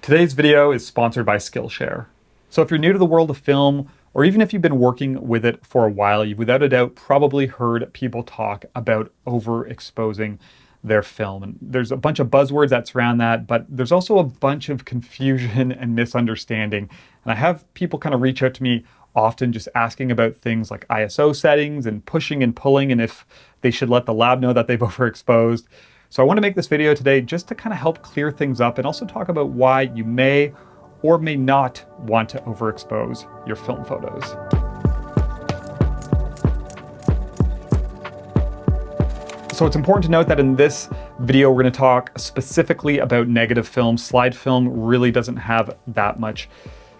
Today's video is sponsored by Skillshare. So if you're new to the world of film, or even if you've been working with it for a while, you've without a doubt probably heard people talk about overexposing their film. And there's a bunch of buzzwords that surround that, but there's also a bunch of confusion and misunderstanding. And I have people kind of reach out to me often just asking about things like ISO settings and pushing and pulling, and if they should let the lab know that they've overexposed. So I want to make this video today just to kind of help clear things up and also talk about why you may or may not want to overexpose your film photos. So it's important to note that in this video, we're going to talk specifically about negative film. Slide film really doesn't have that much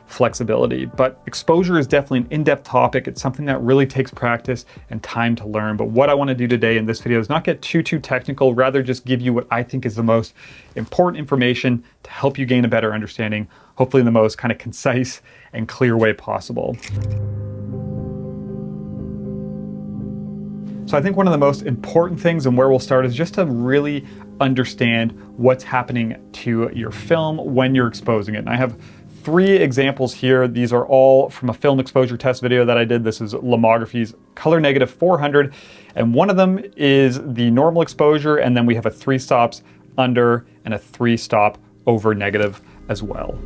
flexibility, but exposure is definitely an in-depth topic. It's something that really takes practice and time to learn. But what I want to do today in this video is not get too technical, rather just give you what I think is the most important information to help you gain a better understanding, hopefully in the most kind of concise and clear way possible. So I think one of the most important things and where we'll start is just to really understand what's happening to your film when you're exposing it. And I have 3 examples here. These are all from a film exposure test video that I did. This is Lomography's color negative 400, and one of them is the normal exposure, and then we have a 3 stops under and a 3 stop over negative as well.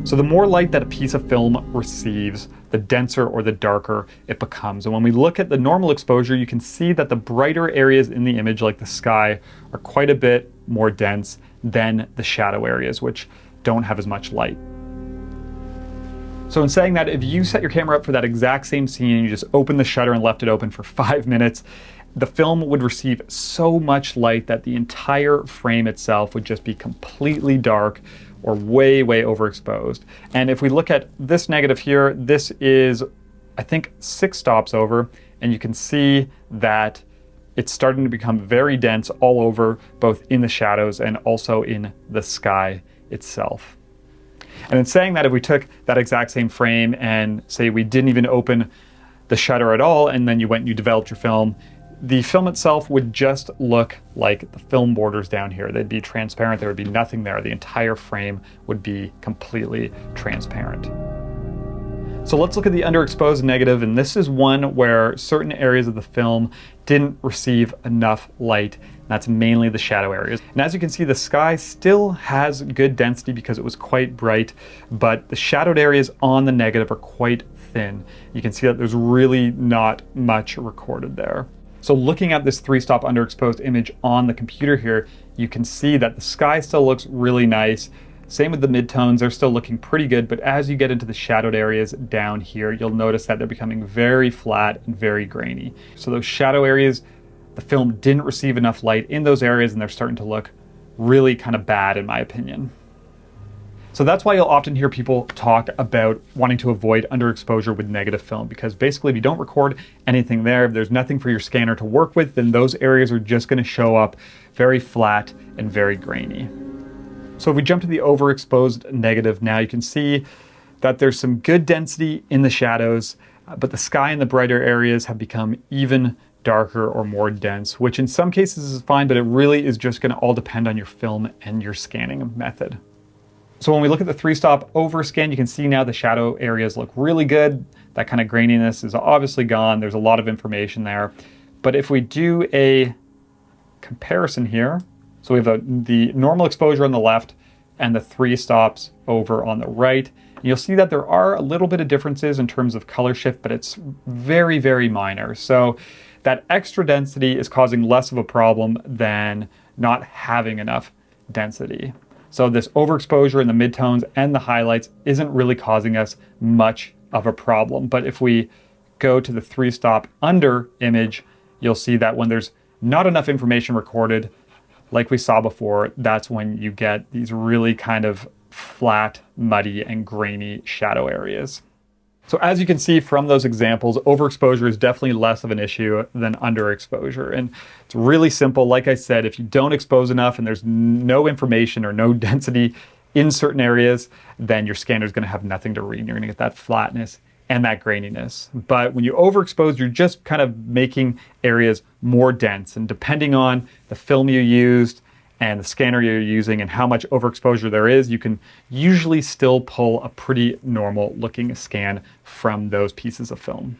So the more light that a piece of film receives, the denser or the darker it becomes. And when we look at the normal exposure, you can see that the brighter areas in the image, like the sky, are quite a bit more dense than the shadow areas, which don't have as much light. So in saying that, if you set your camera up for that exact same scene and you just opened the shutter and left it open for 5 minutes, the film would receive so much light that the entire frame itself would just be completely dark or way overexposed. And if we look at this negative here, this is, I think, 6 stops over, and you can see that it's starting to become very dense all over, both in the shadows and also in the sky itself. And in saying that, if we took that exact same frame and say we didn't even open the shutter at all, and then you went and you developed your film, the film itself would just look like the film borders down here. They'd be transparent, there would be nothing there. The entire frame would be completely transparent. So let's look at the underexposed negative, and this is one where certain areas of the film didn't receive enough light. That's mainly the shadow areas. And as you can see, the sky still has good density because it was quite bright, but the shadowed areas on the negative are quite thin. You can see that there's really not much recorded there. So looking at this 3-stop underexposed image on the computer here, you can see that the sky still looks really nice. Same with the midtones, they're still looking pretty good, but as you get into the shadowed areas down here, you'll notice that they're becoming very flat and very grainy. So those shadow areas, the film didn't receive enough light in those areas, and they're starting to look really kind of bad in my opinion. So that's why you'll often hear people talk about wanting to avoid underexposure with negative film, because basically if you don't record anything there, if there's nothing for your scanner to work with, then those areas are just going to show up very flat and very grainy. So if we jump to the overexposed negative now, you can see that there's some good density in the shadows, but the sky and the brighter areas have become even darker or more dense, which in some cases is fine, but it really is just going to all depend on your film and your scanning method. So when we look at the 3-stop overscan, you can see now the shadow areas look really good. That kind of graininess is obviously gone. There's a lot of information there. But if we do a comparison here, so we have the normal exposure on the left and the 3 stops over on the right, and you'll see that there are a little bit of differences in terms of color shift, but it's very minor. So that extra density is causing less of a problem than not having enough density. So this overexposure in the midtones and the highlights isn't really causing us much of a problem. But if we go to the 3-stop under image, you'll see that when there's not enough information recorded, like we saw before, that's when you get these really kind of flat, muddy, and grainy shadow areas. So as you can see from those examples, overexposure is definitely less of an issue than underexposure. And it's really simple. Like I said, if you don't expose enough and there's no information or no density in certain areas, then your scanner is going to have nothing to read. You're going to get that flatness and that graininess. But when you overexpose, you're just kind of making areas more dense. And depending on the film you used and the scanner you're using and how much overexposure there is, you can usually still pull a pretty normal looking scan from those pieces of film.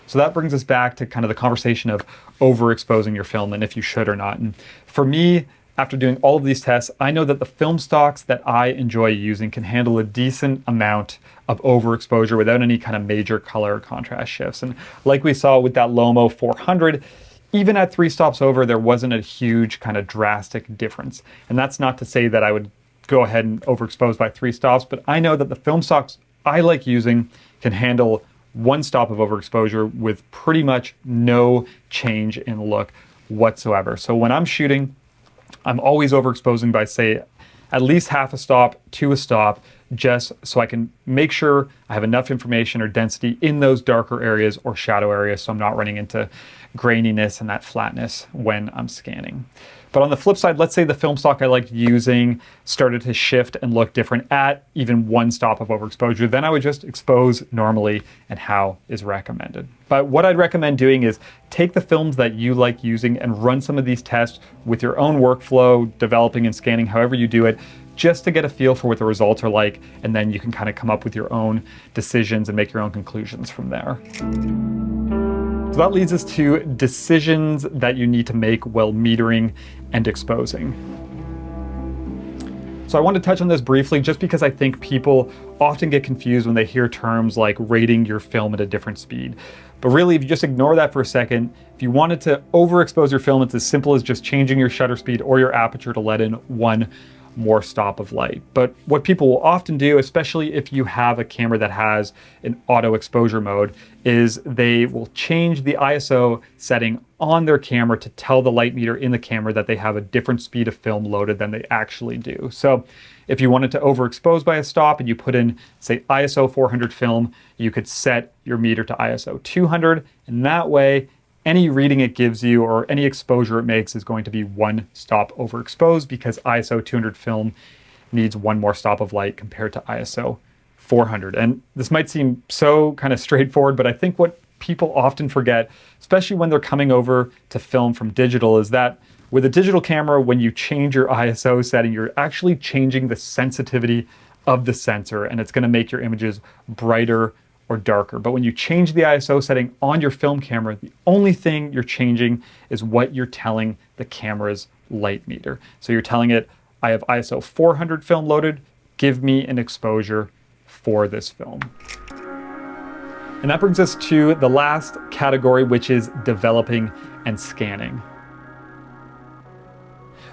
So that brings us back to kind of the conversation of overexposing your film and if you should or not. And for me, after doing all of these tests, I know that the film stocks that I enjoy using can handle a decent amount of overexposure without any kind of major color or contrast shifts. And like we saw with that Lomo 400, even at 3 stops over, there wasn't a huge kind of drastic difference. And that's not to say that I would go ahead and overexpose by 3 stops, but I know that the film stocks I like using can handle 1 stop of overexposure with pretty much no change in look whatsoever. So when I'm shooting, I'm always overexposing by, say, at least half a stop to a stop, just so I can make sure I have enough information or density in those darker areas or shadow areas so I'm not running into graininess and that flatness when I'm scanning. But on the flip side, let's say the film stock I liked using started to shift and look different at even 1 stop of overexposure, then I would just expose normally and how is recommended. But what I'd recommend doing is take the films that you like using and run some of these tests with your own workflow, developing and scanning however you do it, just to get a feel for what the results are like, and then you can kind of come up with your own decisions and make your own conclusions from there. So that leads us to decisions that you need to make while metering and exposing. So I want to touch on this briefly just because I think people often get confused when they hear terms like rating your film at a different speed. But really, if you just ignore that for a second, if you wanted to overexpose your film, it's as simple as just changing your shutter speed or your aperture to let in 1 more stop of light. But what people will often do, especially if you have a camera that has an auto exposure mode, is they will change the ISO setting on their camera to tell the light meter in the camera that they have a different speed of film loaded than they actually do. So if you wanted to overexpose by a stop and you put in, say, ISO 400 film, you could set your meter to ISO 200, and that way any reading it gives you or any exposure it makes is going to be 1 stop overexposed because ISO 200 film needs 1 more stop of light compared to ISO 400. And this might seem so kind of straightforward, but I think what people often forget, especially when they're coming over to film from digital, is that with a digital camera, when you change your ISO setting, you're actually changing the sensitivity of the sensor, and it's going to make your images brighter or darker. But when you change the ISO setting on your film camera, the only thing you're changing is what you're telling the camera's light meter. So you're telling it, I have ISO 400 film loaded, give me an exposure for this film. And that brings us to the last category, which is developing and scanning.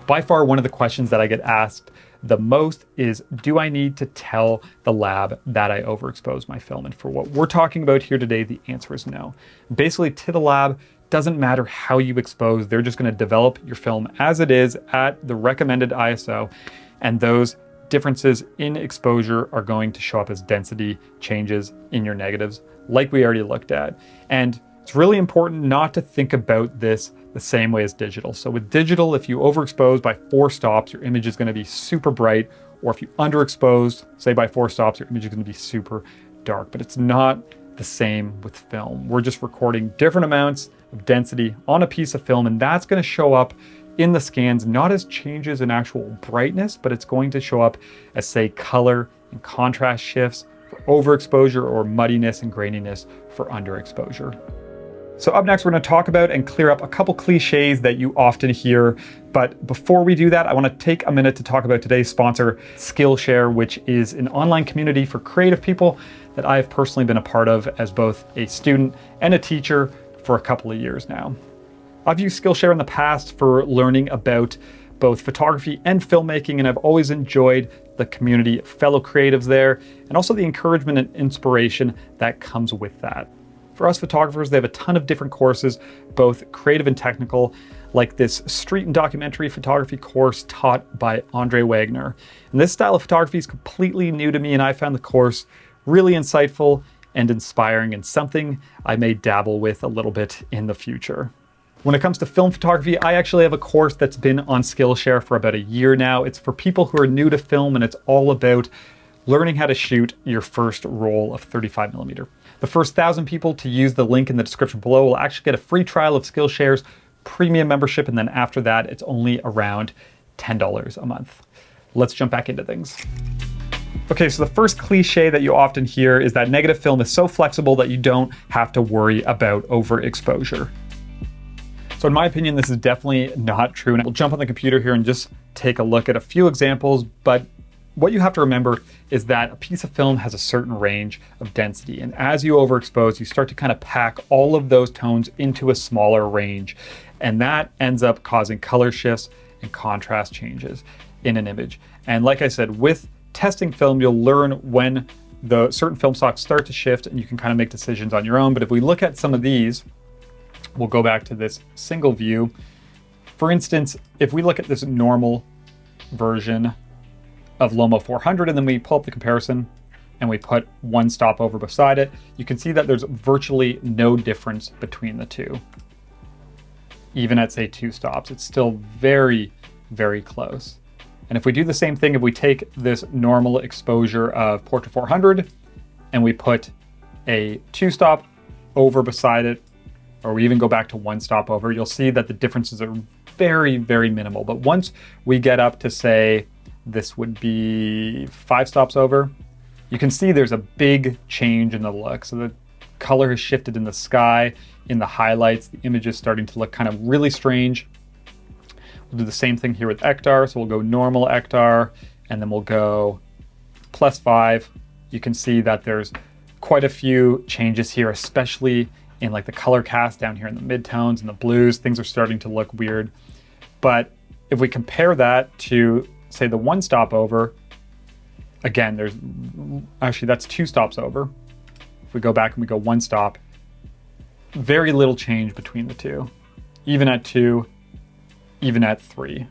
By far, one of the questions that I get asked the most is, do I need to tell the lab that I overexpose my film? And for what we're talking about here today, the answer is no. Basically, to the lab, doesn't matter how you expose, they're just going to develop your film as it is at the recommended ISO, and those differences in exposure are going to show up as density changes in your negatives, like we already looked at. And it's really important not to think about this the same way as digital. So with digital, if you overexpose by 4 stops, your image is going to be super bright, or if you underexpose, say by 4 stops, your image is going to be super dark. But it's not the same with film. We're just recording different amounts of density on a piece of film, and that's going to show up in the scans, not as changes in actual brightness, but it's going to show up as, say, color and contrast shifts for overexposure or muddiness and graininess for underexposure. So up next, we're going to talk about and clear up a couple cliches that you often hear. But before we do that, I want to take a minute to talk about today's sponsor, Skillshare, which is an online community for creative people that I've personally been a part of as both a student and a teacher for a couple of years now. I've used Skillshare in the past for learning about both photography and filmmaking, and I've always enjoyed the community of fellow creatives there, and also the encouragement and inspiration that comes with that. For us photographers, they have a ton of different courses, both creative and technical, like this street and documentary photography course taught by Andre Wagner. And this style of photography is completely new to me, and I found the course really insightful and inspiring, and something I may dabble with a little bit in the future. When it comes to film photography, I actually have a course that's been on Skillshare for about a year now. It's for people who are new to film, and it's all about learning how to shoot your first roll of 35mm. The first 1,000 people to use the link in the description below will actually get a free trial of Skillshare's premium membership, and then after that, it's only around $10 a month. Let's jump back into things. Okay, so the first cliche that you often hear is that negative film is so flexible that you don't have to worry about overexposure. So in my opinion, this is definitely not true. And we'll jump on the computer here and just take a look at a few examples. But what you have to remember is that a piece of film has a certain range of density. And as you overexpose, you start to kind of pack all of those tones into a smaller range. And that ends up causing color shifts and contrast changes in an image. And like I said, with testing film, you'll learn when the certain film stocks start to shift, and you can kind of make decisions on your own. But if we look at some of these, we'll go back to this single view. For instance, if we look at this normal version of Lomo 400, and then we pull up the comparison and we put one stop over beside it, you can see that there's virtually no difference between the two. Even at, say, 2 stops, it's still very, very close. And if we do the same thing, if we take this normal exposure of Portrait 400 and we put a 2 stop over beside it, or we even go back to 1 stop over, you'll see that the differences are very, very minimal. But once we get up to, say, this would be 5 stops over, you can see there's a big change in the look. So the color has shifted in the sky, in the highlights, the image is starting to look kind of really strange. We'll do the same thing here with Ectar. So we'll go normal Ectar, and then we'll go +5. You can see that there's quite a few changes here, especially in like the color cast down here in the midtones and the blues. Things are starting to look weird. But if we compare that to, say, the 1 stop over, again, that's 2 stops over. If we go back and we go 1 stop, very little change between the two, even at 2, even at 3.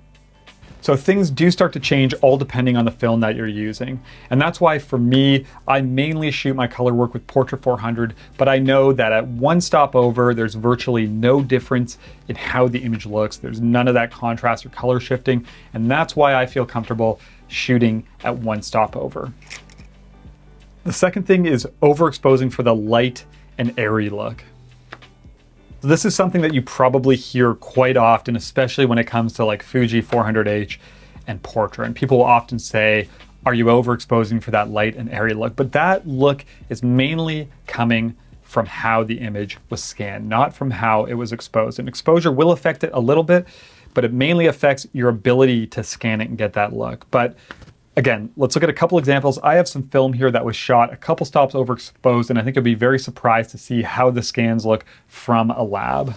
So things do start to change all depending on the film that you're using. And that's why for me, I mainly shoot my color work with Portrait 400, but I know that at 1 stop over, there's virtually no difference in how the image looks. There's none of that contrast or color shifting. And that's why I feel comfortable shooting at 1 stop over. The second thing is overexposing for the light and airy look. This is something that you probably hear quite often, especially when it comes to like Fuji 400H and Portrait. And people will often say, are you overexposing for that light and airy look? But that look is mainly coming from how the image was scanned, not from how it was exposed. And exposure will affect it a little bit, but it mainly affects your ability to scan it and get that look. But again, let's look at a couple examples. I have some film here that was shot a couple stops overexposed, and I think you'll be very surprised to see how the scans look from a lab.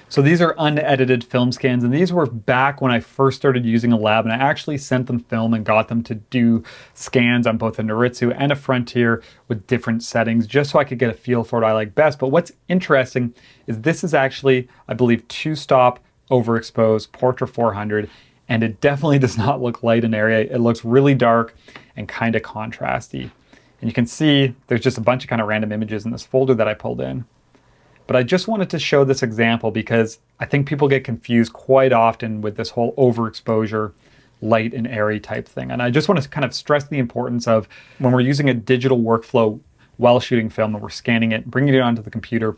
So these are unedited film scans, and these were back when I first started using a lab, and I actually sent them film and got them to do scans on both a Noritsu and a Frontier with different settings, just so I could get a feel for what I like best. But what's interesting is this is actually, I believe, 2 stop overexposed Portrait 400, and it definitely does not look light and airy. It looks really dark and kind of contrasty. And you can see there's just a bunch of kind of random images in this folder that I pulled in. But I just wanted to show this example because I think people get confused quite often with this whole overexposure, light and airy type thing. And I just want to kind of stress the importance of when we're using a digital workflow while shooting film and we're scanning it, bringing it onto the computer,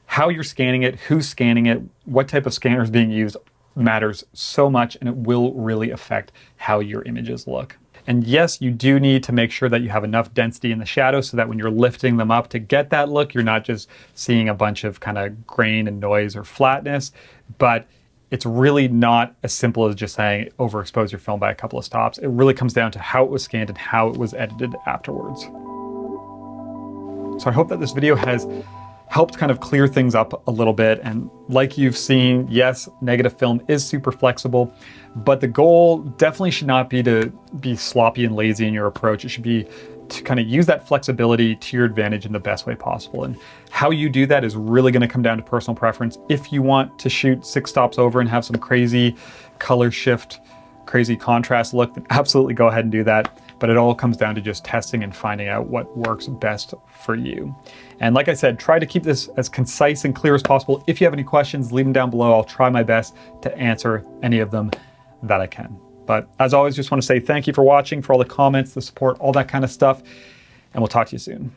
how you're scanning it, who's scanning it, what type of scanner is being used matters so much, and it will really affect how your images look. And yes, you do need to make sure that you have enough density in the shadows so that when you're lifting them up to get that look, you're not just seeing a bunch of kind of grain and noise or flatness, but it's really not as simple as just saying overexpose your film by a couple of stops. It really comes down to how it was scanned and how it was edited afterwards. So I hope that this video has helped kind of clear things up a little bit. And like you've seen, yes, negative film is super flexible, but the goal definitely should not be to be sloppy and lazy in your approach. It should be to kind of use that flexibility to your advantage in the best way possible. And how you do that is really going to come down to personal preference. If you want to shoot 6 stops over and have some crazy color shift, crazy contrast look, then absolutely go ahead and do that. But it all comes down to just testing and finding out what works best for you. And like I said, try to keep this as concise and clear as possible. If you have any questions, leave them down below. I'll try my best to answer any of them that I can. But as always, just want to say thank you for watching, for all the comments, the support, all that kind of stuff. And we'll talk to you soon.